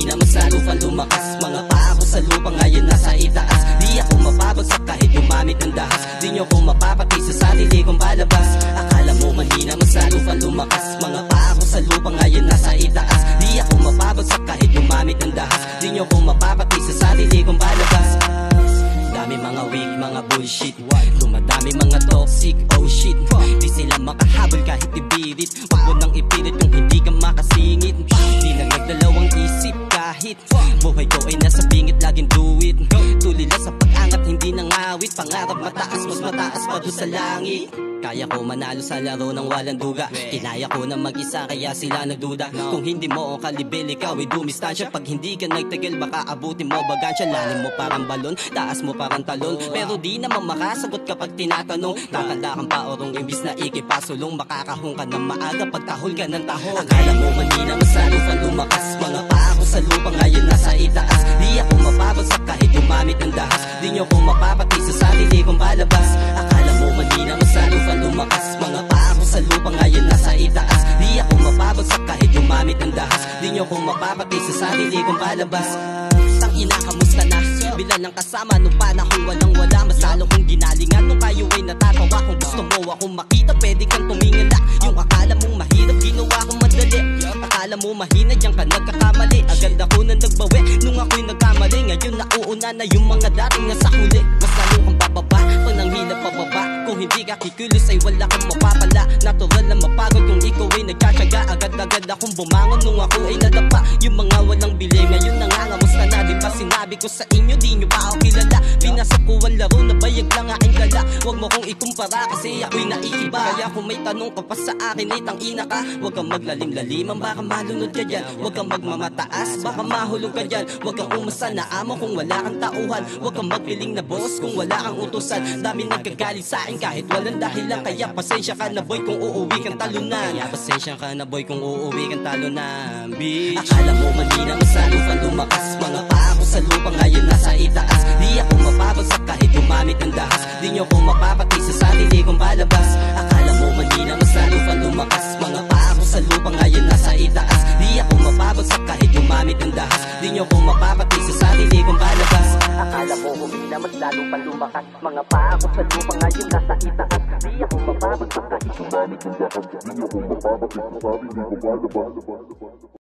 mahina, mas lalo pa lumakas. Mga paa ko sa lupa ngayon nasa itaas. Di ako mababagsak kahit gumamit ng dahas. Di nyo ko mapapatay sa sarili kong palabas. Akala mo mahina, mas lalo pa lumakas. Mga paa ko sa lupa ngayon nasa itaas. Di ako mababagsak kahit gumamit ng dahas. Di nyo ko mapapatay sa sarili kong palabas. Dami mga weak, mga bullshit. Dumadami mga toxic, oh shit. Di sila makahabol kahit ibirit. Wag mo nang ipilit kung hindi ka makasingit. Di lang nagdalawang isip kahit buhay ko ay nasa bingit, laging do it. Tulila sa pag-angat, hindi nangawit. Pangarap mataas, mas mataas pa doon sa langit. Kaya ko manalo sa laro ng walang duga. Kinaya ko na mag-isa kaya sila nagduda. Kung hindi mo o kalibil, ikaw ay dumistansya. Pag hindi ka nagtagal, baka abutin mo bagansya. Lalim mo parang balon, taas mo parang talon. Pero di naman makasagot kapag tinatanong. Tatanda pa orong imbis na ikipasulong. Makakahong ka ng maaga pagtahol ka ng tahol. Akala mo manina, mas lalo pa lumakas. Mga paa ko sa lupa ngayon nasa itaas. Di ako mababagsak kahit gumamit ng dahas. Di nyo ko mapapatay sa sarili kong palabas. Akala mo manina, mas lalo pa lumakas. Mga paa ko sa lupa ngayon nasa itaas. Di ako mababagsak kahit gumamit ng dahas. Di nyo ko mapapatay sa sarili kong palabas. Tangina, kamusta na? Bila ng kasama nung panahon walang wala. Mas lalo kong ginalingan nung kayo ay natatawa. Kung gusto mo akong makita, pwede kang tumingala. Yung akala mong mahirap, ginawa kong madali. Akala mo mahina, diyan ka nagkakamali. Agad ako na nagbawi nung ako'y nagkamali. Ngayon nauuna na yung mga dating nasa huli. Mas lalo kang bababa, pag nanghilap pababa. Kung hindi ka kikilos ay wala kang mapapala. Natural na mapagod kung ikaw ay nagkatsaga. Agad-agad akong bumangon nung ako ay nadapa. Yung mga walang bili ngayon nangangamos ka na. Diba sinabi ko sa inyo, di nyo pa ako kilala. Pinasok ko ang laro na bayag lang aking dala. Huwag mo kong ikumpara kasi ako'y naiiba. Kaya kung may tanong ka pa sa akin ay tangina ka. Huwag kang maglalim-laliman, baka malunod ka dyan. Huwag kang magmamataas, baka mahulog ka dyan. Huwag kang umasa na amo kung wala kang tauhan. Huwag kang magpiling na boss kung wala kang utusan. Dami nagkagalit sa akin kahit walang dahilan. Kaya pasensya ka na boy kung uuwi kang talunan. Kaya pasensya ka na boy kung uuwi kang talunan, bitch. Akala mo manina, mas lalo pa lumakas. Mga paa ko sa lupa ngayon nasa itaas. Di ako mababagsak kahit gumamit ng dahas. Di nyo ko mapapatay sa sarili kong palabas. Akala mo manina, mas lalo pa lumakas. Mga paa ko sa lupa ngayon nasa itaas. Di ako mababagsak kahit gumamit ng dahas. Di nyo ko mapapatay sa sarili kong palabas. Akala mo humina, mas lalo pa lumakas. Mga paa ko sa lupa ngayon nasa itaas. Di ako mababagsak kahit gumamit ng dahas. Di nyo ko mapapatay sa sarili kong palabas.